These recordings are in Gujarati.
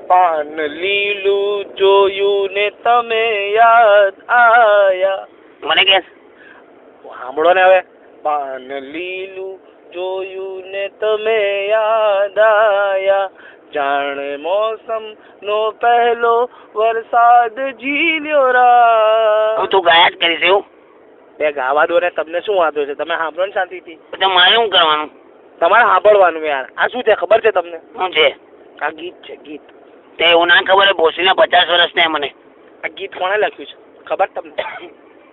પાન લીલું જોયું ને તમે યાદ આયા. મને કે સાંભળો ને હવે. પાન લીલું જોયું ને તમે યાદ આયા, જાણે મોસમ નો પહેલો વરસાદ ઝીલ્યો રા. તું ગાયા જ કરીશ એવું? બે ગાવા દો ને, તમને શું વાંધો છે? તમે સાંભળો ને શાંતિથી. તો મારે શું કરવાનું? તમારે સાંભળવાનું યાર. આ શું છે ખબર છે તમને? શું છે? આ ગીત છે, ગીત. તે એવું ના ખબર? ભોસડીના 50 વર્ષ ને મને. આ ગીત કોણે લખ્યું છે ખબર તમને?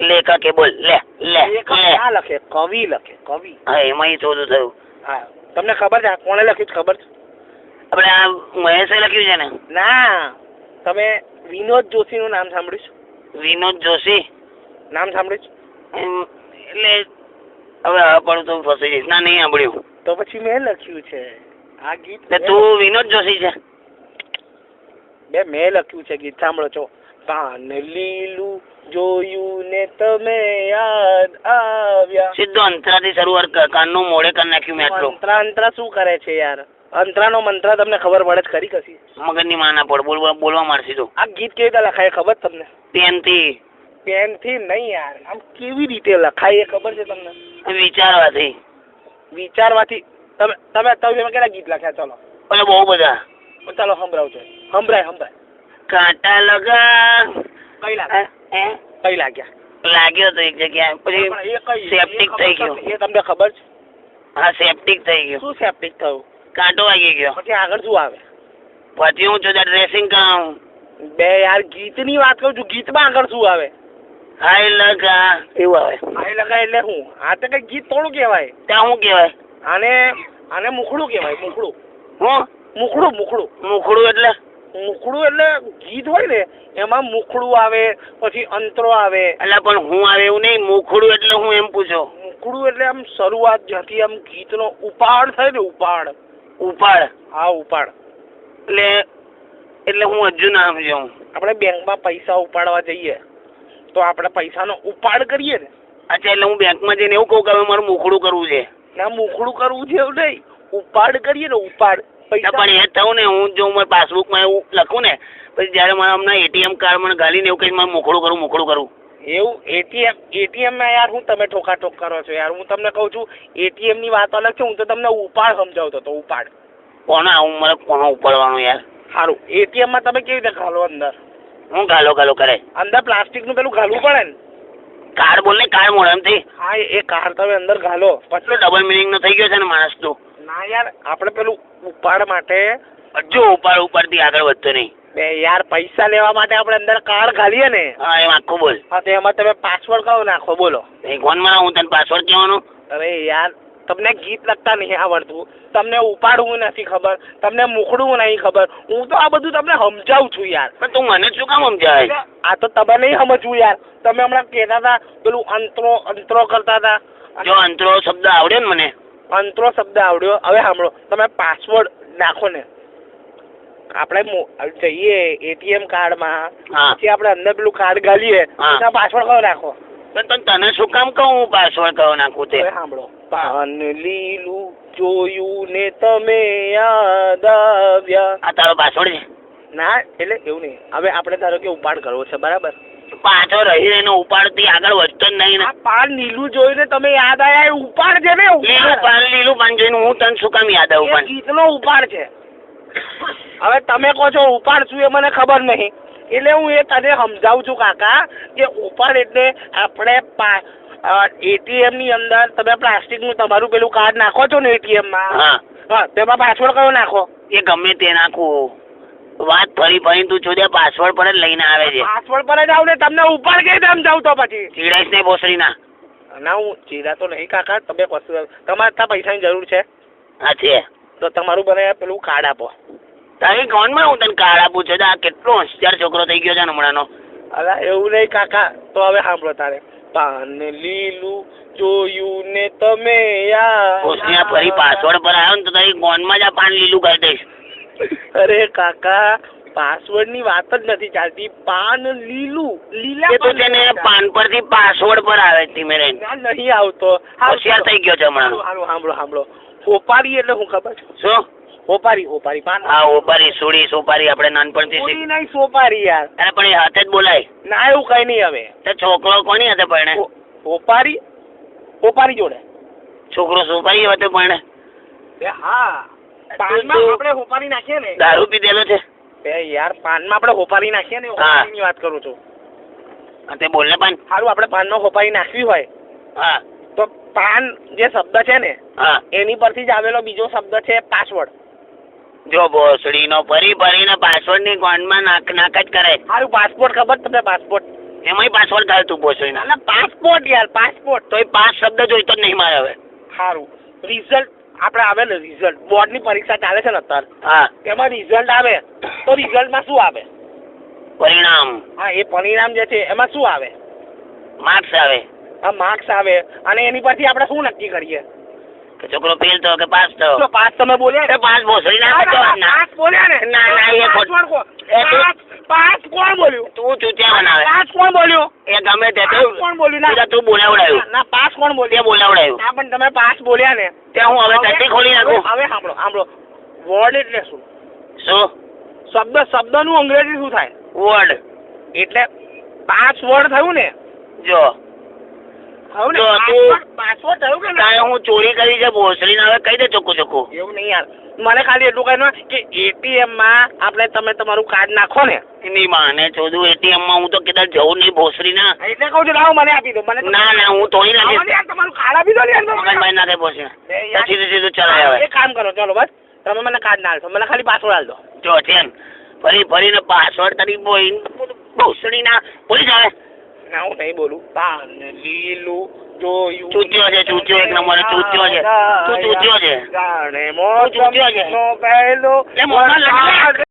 લેખકે બોલ. લે લે ક્યાં લખે? કવિ લખે, કવિ. હા, એમાં થોડું થયું. હા, તમને ખબર છે કોણે લખ્યું છે ખબર છે? આપણે આ મહેશે લખ્યું છે ને? ના, તમે વિનોદ જોશી નું નામ સાંભળ્યું છે? વિનોદ જોશી નામ સાંભળ્યું છે? એટલે હવે પણ તું ફસી જઈશ. ના, નહીં સાંભળ્યું. તો પછી મેં લખ્યું છે આ ગીત. તું વિનોદ જોશી છે? બે મેં લખ્યું છે ગીત. સાંભળો છો. પાન લીલું જોયું ને તમે યાદ આવ્યા. સીધો અંતરાથી શરૂઆત કાનનું મોડે કરી નાખ્યું મેં આટલું. અંતરા શું કરે છે યાર? અંતરાનો મંત્ર તમને ખબર પડે જ ખરી કશી? મગજની માના પડ બોલવા માંડશે તું. આ ગીત કેવી રીતે લખાય ખબર તમને? પેનથી. પેનથી નહીં યાર, આમ કેવી રીતે લખાય એ ખબર છે તમને? વિચારવાથી. વિચારવાથી? તમે કેટલા ગીત લખ્યા? ચલો એટલે બહુ બધા. ચાલો સંભળાવજો. સંભળાય. કાંટા લગા. કઈ લાગ્યા? કઈ લાગ્યા? લાગ્યો તો એક જગ્યાએ, પછી સેપ્ટિક થઈ ગયો. એ તમને ખબર છે? હા, સેપ્ટિક થઈ ગયો. શું સેપ્ટિક થયું? કાંટો વાગી ગયો. પછી આગળ શું આવે? પછી હું છું ડ્રેસિંગ કરાવું. બે યાર, ગીતની વાત કરું છું. ગીતમાં આગળ શું આવે? હાય લગા એવું આવે. હાય લગા એટલે શું? આ તો કઈ ગીત થોડું કહેવાય. ત્યાં શું કહેવાય? આને મુખડું કહેવાય. મુખડું. હું? મુખડું એટલે ગીત હોય ને એમાં મુખડું આવે, પછી અંતરો આવે. એટલે પણ હું આવે એવું નહીં. મુખડું એટલે હું એમ પૂછો. મુખડું એટલે આમ શરૂઆત જ્યાંથી આમ ગીતનો ઉપાડ થાય ને. ઉપાડ. હા, ઉપાડ. એટલે હું હજુ ના સમજ્યો. આપણે બેંકમાં પૈસા ઉપાડવા જઈએ તો આપણે પૈસાનો ઉપાડ કરીએ ને. અચ્છા, એટલે હું બેંકમાં જઈને એવું કહું કે હવે મારું મુખડું કરવું છે? ના, મુખડું કરવું છે એવું નહીં. ઉપાડ કરીએ ને, ઉપાડ. પણ એ થયું ને, હું જો મારા પાસબુકમાં એવું લખું ને, પછી જયારે મારા હમણાં એટીએમ કાર્ડ મને ગાલીને એવું કઈ મારે મુખડું કરું એવું એટીએમ માં યાર હું તમે ઠોકાઠોક કરો છો યાર. હું તમને કહું છું એટીએમ ની વાત અલગ છે. હું તો તમને ઉપાડ સમજાવતો હતો. ઉપાડ કોનો ઉપાડવાનો યાર? સારું, એટીએમ માં તમે કેવી રીતે ઘાલો અંદર? હું ઘાલો કરે? અંદર પ્લાસ્ટિક નું પેલું ઘાલવું પડે ને. કાર્ડ બોલ ને, કાર્ડ મોઢામાંથી. હા, એ કાર્ડ તમે અંદર ઘાલો. પછી ડબલ મિનિંગ નો થઈ ગયો છે ને માણસ તું. ના યાર, આપણે પેલું ઉપાડ માટે હજુ ઉપાડથી આગળ વધતો નહીં. બે યાર, પૈસા લેવા માટે આપણે અંદર કાર્ડ ઘાલીએ ને. હા, એમ આખું બોલ. હા, તો એમાં તમે પાસવર્ડ કયો નાખો? બોલો. ફોનમાં હું તને પાસવર્ડ કહેવાનો? અરે યાર, તમને ગીત લખતા નહીં આવડતું, તમને ઉપાડવું નથી ખબર, તમને મુખડવું નહીં ખબર. હું તો આ બધું તમને સમજાવું છું યાર. પણ તું મને શું કામ સમજાવે? આ તો તમે નહીં સમજવું યાર. તમે હમણાં કહેતા હતા પેલું અંતરો કરતા હતા. જો અંતરો શબ્દ આવડ્યો ને મને. અંતરો શબ્દ આવડ્યો. હવે સાંભળો, તમે પાસવર્ડ નાખો ને. આપણે જઈએ એટીએમ કાર્ડમાં, પછી આપણે અંદર પેલું કાર્ડ ગાલીએ, પાસવર્ડ કયો નાખો? તને શું કામ કહું હું પાસવર્ડ કયો નાખું? તે સાંભળો. પાન લીલું જોયું ને તમે યાદ આવ્યા. આ તારો પાસવર્ડ છે? ના, એટલે એવું નહીં. હવે આપણે ધારો કે ઉપાડ કરવો છે, બરાબર? પાછો રહી એનો ઉપાડ થી આગળ વધતો જ નહીં ને. પાન લીલું જોઈને તમે યાદ આવ્યા, ઉપાડ છે ને. લીલું પાન જોઈને હું તને શું કામ યાદ આવું? ગીતનો ઉપાડ છે. હવે તમે કહો છો ઉપાડ શું, એ મને ખબર નહીં. એટલે હું એ તને સમજાવું છું કાકા, કે ઉપાડ એટલે આપણે એટીએમ ની અંદર તમે પ્લાસ્ટિક નું તમારું પેલું કાર્ડ નાખો છો ને એટીએમ માં. હા, તેમાં પાસવર્ડ કયો નાખો? એ ગમે તે નાખું. વાત ફરી તું જોડે પાસવર્ડ પર જ લઈને આવે છે. પાસવર્ડ પર જ આવું ને. તમને ઉપાડ કઈ સમજાવું તો પછી ચીડાઈશ ને ભોસડી ના. ના, હું ચીડા તો નહીં કાકા. તમે તમારે ત્યાં પૈસાની જરૂર છે? હા છે. તો તમારું મને પેલું કાર્ડ આપો. તારી કોનમાં હું તને કાર્ડ આપું છું? આ કેટલો હોશિયાર છોકરો થઈ ગયો છે હમણાંનો. અલા, એવું નહીં કાકા. તો હવે સાંભળો તારે. પાન લીલું જોયું ને તમે યાર. ફરી પાસવર્ડ પર આવ્યો ને તો તારી કોનમાં જ આ પાન લીલું કરી દઈશ. અરે કાકા, પાસવર્ડ ની વાત જ નથી ચાલતી. પાન લીલું. લીલા તો છે ને, પાન પરથી પાસવર્ડ પર આવે ધીમે રહીને. નહીં આવતો. હોશિયાર થઈ ગયો છે હમણાં. સાંભળો. હોપાડી એટલે હું ખબર છે? શું હોપારી પાન હા ઓપારી સોડી સોપારી આપણે નાનપણથી પૂરી નહીં સોપારી યાર. અરે પણ એ હાથે જ બોલાય. ના એવું કઈ નહીં હવે. તો છોકરો કોની હાથે પરણે? હોપારી જોડે. છોકરો સોપારી હાથે પરણે? હા પાનમાં આપણે હોપારી નાખીએ ને. દારૂ પીધેલો છે? યાર પાનમાં આપણે હોપારી નાખીએ ને હોપારીની વાત કરું છું. તે બોલ ને પાન. સારું આપણે પાનમાં હોપારી નાખવી હોય હા તો પાન જે શબ્દ છે ને હા એની પરથી જ આવેલો બીજો શબ્દ છે પાસવર્ડ. જો ભોસડીનો ફરી ફરીને પાસવર્ડ ની ગોંડમાં નાક જ કરે. સારું પાસપોર્ટ ખબર તમને પાસપોર્ટ? એમાંય પાસવર્ડ થાય તું ભોસડીના? ના પાસપોર્ટ યાર પાસપોર્ટ. તો એ 5 શબ્દ જોઈતો જ નહીં મારે હવે. સારું રિઝલ્ટ આપણે આવે ને રિઝલ્ટ બોર્ડની પરીક્ષા ચાલે છે ને અત્યારે. હા એમાં રિઝલ્ટ આવે તો રિઝલ્ટમાં શું આવે? પરિણામ. હા એ પરિણામ જે છે એમાં શું આવે? માર્ક્સ આવે. આ માર્ક્સ આવે અને એની પરથી આપણે શું નક્કી કરીએ કે છોકરો ફેલ થયો કે પાસ થયો? તો પાસ તમે બોલ્યા ને? પાસ ભોસડી ના પાસ બોલ્યા ને? ના એ પાસ કોણ બોલ્યું? તું ચૂત્યા બનાવે. પાસ કોણ બોલ્યું? એ ગમે તે કોણ બોલ્યું? ના તું બોલાવડાયું. ના પાસ કોણ તે બોલ્યું? બોલાવડાયું. ના પણ તમે પાસ બોલ્યા ને ત્યાં હું હવે ટટ્ટી ખોલી નાખું. હવે સાંભળો વર્ડ એટલે શું? શું શબ્દનું અંગ્રેજી શું થાય? વર્ડ. એટલે 5 વર્ડ થયું ને? જો થયું ને? જો તું પાસવર્ડ થયું કે તારે હું ચોરી કરી છે ભોસડી ના? હવે કહી દે ચોખ્ખું ચોખ્ખું. એવું નહીં યાર મને ખાલી એટલું કહ્યું કે એટીએમ માં આપણે તમે તમારું કાર્ડ નાખો ને એની માને ચોદું એટીએમ માં હું તો કદાચ જવું નહીં ભોસડી ના. એટલે કહું છું લાવો મને આપી દો. મને ના હું તોડી લાવો નાખીશ. ને યાર તમારું કાર્ડ આપી દો ને યાર. મગજભાઈ નાખે ભોસડી યાર, સીધું ચલાય હવે. એક કામ કરો ચલો બસ તમે મને કાર્ડ ના આપો મને ખાલી પાસવર્ડ આલ દો. જો છે ને ફરી ફરીને પાસવર્ડ તારી ભોસડી ના બોલી જાવે. ના હું નહીં બોલું. પાન લીલું જોયું ચૂત્યો છે ચૂત્યો એક નંબર ચૂત્યો છે. તું ચૂત્યો છે. જાણે ચૂત્યો છે. મોસમનો પહેલો એ મોમાં લગાડે.